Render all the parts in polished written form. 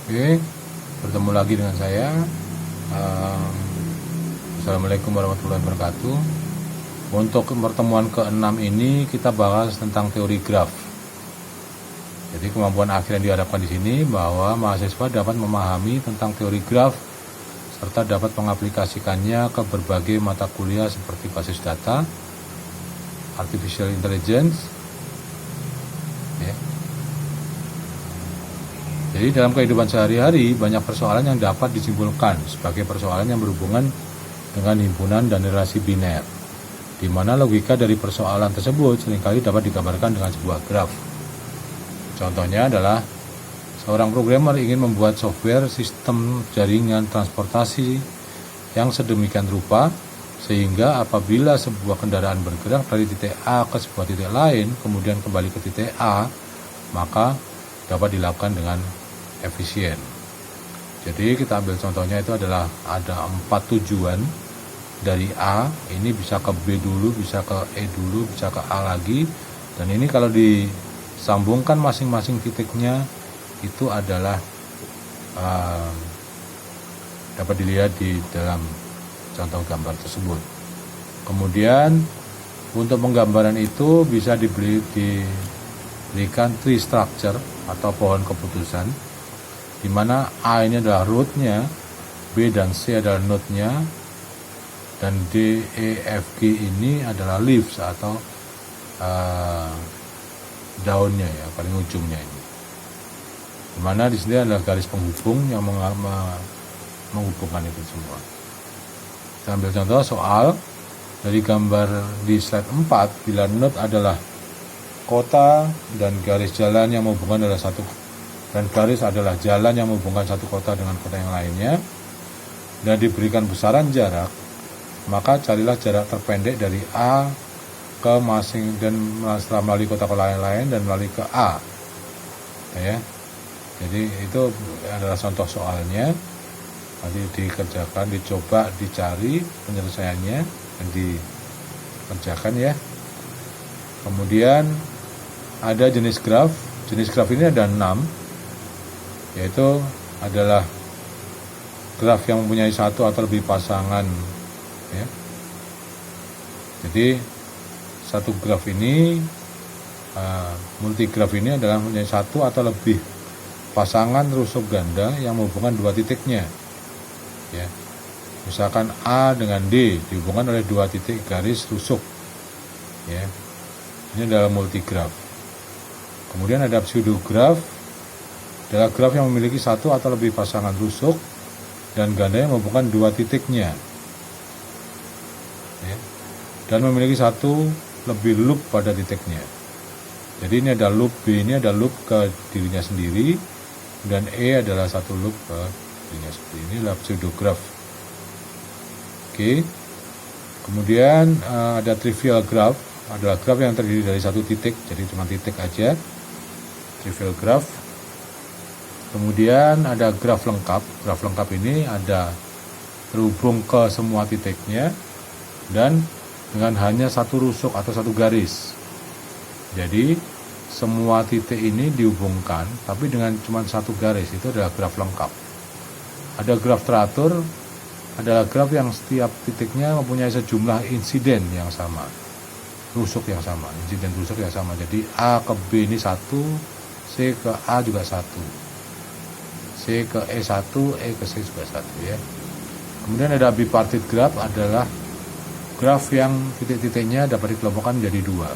Oke, bertemu lagi dengan saya. Assalamualaikum warahmatullahi wabarakatuh. Untuk pertemuan ke-6 ini kita bahas tentang teori graf. Jadi kemampuan akhir yang diharapkan di sini bahwa mahasiswa dapat memahami tentang teori graf serta dapat mengaplikasikannya ke berbagai mata kuliah seperti basis data, artificial intelligence. Jadi dalam kehidupan sehari-hari banyak persoalan yang dapat disimpulkan sebagai persoalan yang berhubungan dengan himpunan dan relasi biner, di mana logika dari persoalan tersebut seringkali dapat digambarkan dengan sebuah graf. Contohnya adalah seorang programmer ingin membuat software sistem jaringan transportasi yang sedemikian rupa sehingga apabila sebuah kendaraan bergerak dari titik A ke sebuah titik lain kemudian kembali ke titik A, maka dapat dilakukan dengan efisien. Jadi kita ambil contohnya itu adalah ada 4 tujuan dari A, ini bisa ke B dulu, bisa ke E dulu, bisa ke A lagi, dan ini kalau disambungkan masing-masing titiknya itu adalah dapat dilihat di dalam contoh gambar tersebut. Kemudian untuk penggambaran itu bisa diberikan tree structure atau pohon keputusan, di mana A ini adalah root-nya, B dan C adalah node-nya, dan D, E, F, G ini adalah leaves atau daunnya ya, paling ujungnya ini. Di mana di sini adalah garis penghubung yang menghubungkan itu semua. Kita ambil contoh soal dari gambar di slide 4, bila node adalah kota dan garis jalan yang menghubungkan adalah dan garis adalah jalan yang menghubungkan satu kota dengan kota yang lainnya, dan diberikan besaran jarak, maka carilah jarak terpendek dari A ke masing dan setelah melalui kota lain dan melalui ke A. Ya. Jadi itu adalah contoh soalnya. Nanti dikerjakan, dicoba, dicari penyelesaiannya dan dikerjakan ya. Kemudian ada jenis graf. Jenis graf ini ada 6. Yaitu adalah graf yang mempunyai satu atau lebih pasangan ya. Jadi satu graf ini multigraf ini adalah mempunyai satu atau lebih pasangan rusuk ganda yang menghubungkan dua titiknya ya. Misalkan A dengan D dihubungkan oleh dua titik garis rusuk ya. Ini adalah multigraf. Kemudian ada pseudograf, adalah graf yang memiliki satu atau lebih pasangan rusuk dan ganda yang menghubungkan dua titiknya ya, dan memiliki satu lebih loop pada titiknya. Jadi ini ada loop, B ini ada loop ke dirinya sendiri, dan E adalah satu loop ke dirinya sendiri. Ini adalah pseudograf. Oke. Kemudian ada trivial graph, adalah graf yang terdiri dari satu titik, jadi cuma titik aja, trivial graph. Kemudian ada graf lengkap. Graf lengkap ini ada terhubung ke semua titiknya dan dengan hanya satu rusuk atau satu garis. Jadi semua titik ini dihubungkan tapi dengan cuma satu garis. Itu adalah graf lengkap. Ada graf teratur, adalah graf yang setiap titiknya mempunyai sejumlah insiden yang sama, rusuk yang sama, insiden rusuk yang sama. Jadi A ke B ini satu, C ke A juga satu, C ke E1, E ke C juga 1 ya. Kemudian ada bipartite graph, adalah graf yang titik-titiknya dapat dikelompokkan menjadi 2.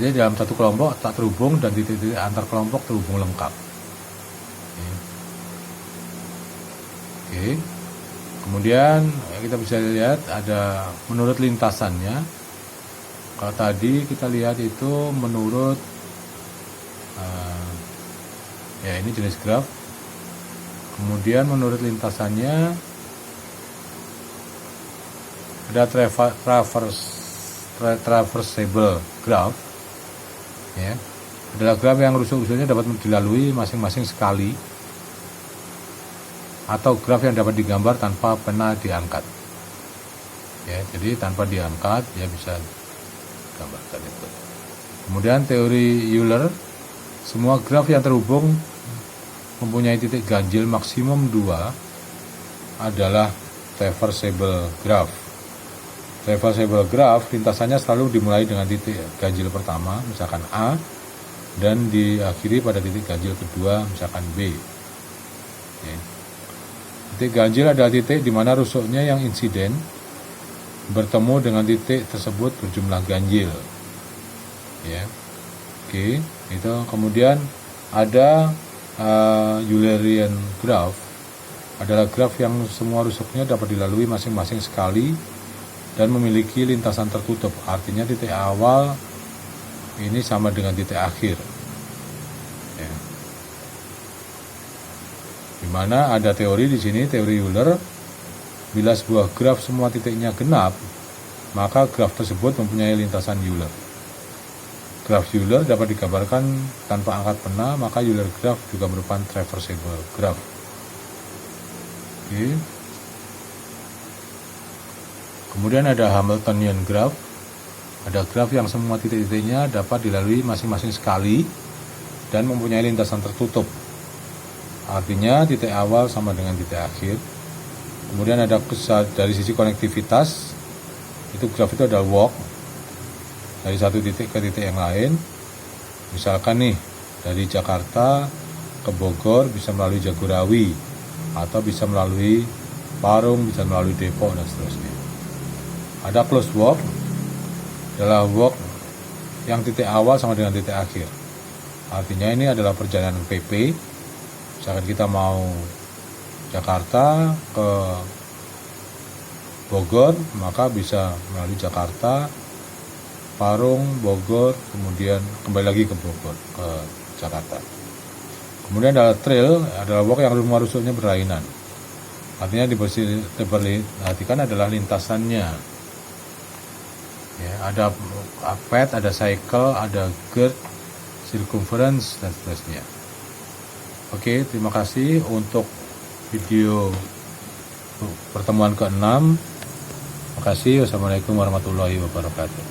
Jadi dalam satu kelompok tak terhubung dan titik-titik antar kelompok terhubung lengkap. Oke. Kemudian kita bisa lihat ada menurut lintasannya. Kalau tadi kita lihat itu menurut ya ini jenis graf. Kemudian menurut lintasannya ada traversable graph ya. Adalah graf yang rusuk-rusuknya dapat dilalui masing-masing sekali, atau graf yang dapat digambar tanpa pernah diangkat ya. Jadi tanpa diangkat ya bisa gambarkan itu. Kemudian teori Euler semua graf yang terhubung mempunyai titik ganjil maksimum 2 adalah traversable graph. Traversable graph lintasannya selalu dimulai dengan titik ganjil pertama, misalkan A, dan diakhiri pada titik ganjil kedua, misalkan B. Oke. Titik ganjil adalah titik di mana rusuknya yang insiden bertemu dengan titik tersebut berjumlah ganjil. Ya. Oke, itu kemudian ada Eulerian graph, adalah graf yang semua rusuknya dapat dilalui masing-masing sekali dan memiliki lintasan tertutup. Artinya titik awal ini sama dengan titik akhir. Ya. Dimana ada teori di sini, teori Euler, bila sebuah graf semua titiknya genap, maka graf tersebut mempunyai lintasan Euler. Graf Euler dapat digambarkan tanpa angkat pena, maka Euler graph juga merupakan traversable graph. Oke. Kemudian ada Hamiltonian graph. Ada graf yang semua titik-titiknya dapat dilalui masing-masing sekali dan mempunyai lintasan tertutup. Artinya titik awal sama dengan titik akhir. Kemudian ada dari sisi konektivitas, itu graf itu adalah walk dari satu titik ke titik yang lain. Misalkan nih, dari Jakarta ke Bogor bisa melalui Jagorawi, atau bisa melalui Parung, bisa melalui Depok, dan seterusnya. Ada closed walk, adalah walk yang titik awal sama dengan titik akhir. Artinya ini adalah perjalanan PP. Misalkan kita mau Jakarta ke Bogor, maka bisa melalui Jakarta, Parung, Bogor, kemudian kembali lagi ke Bogor, ke Jakarta. Kemudian ada trail, adalah walk yang rumah rusuknya berlainan. Artinya diperhatikan adalah lintasannya. Ya, ada pet, ada cycle, ada girth, circumference, dan seterusnya. Oke, terima kasih untuk video pertemuan ke-6. Terima kasih. Wassalamualaikum warahmatullahi wabarakatuh.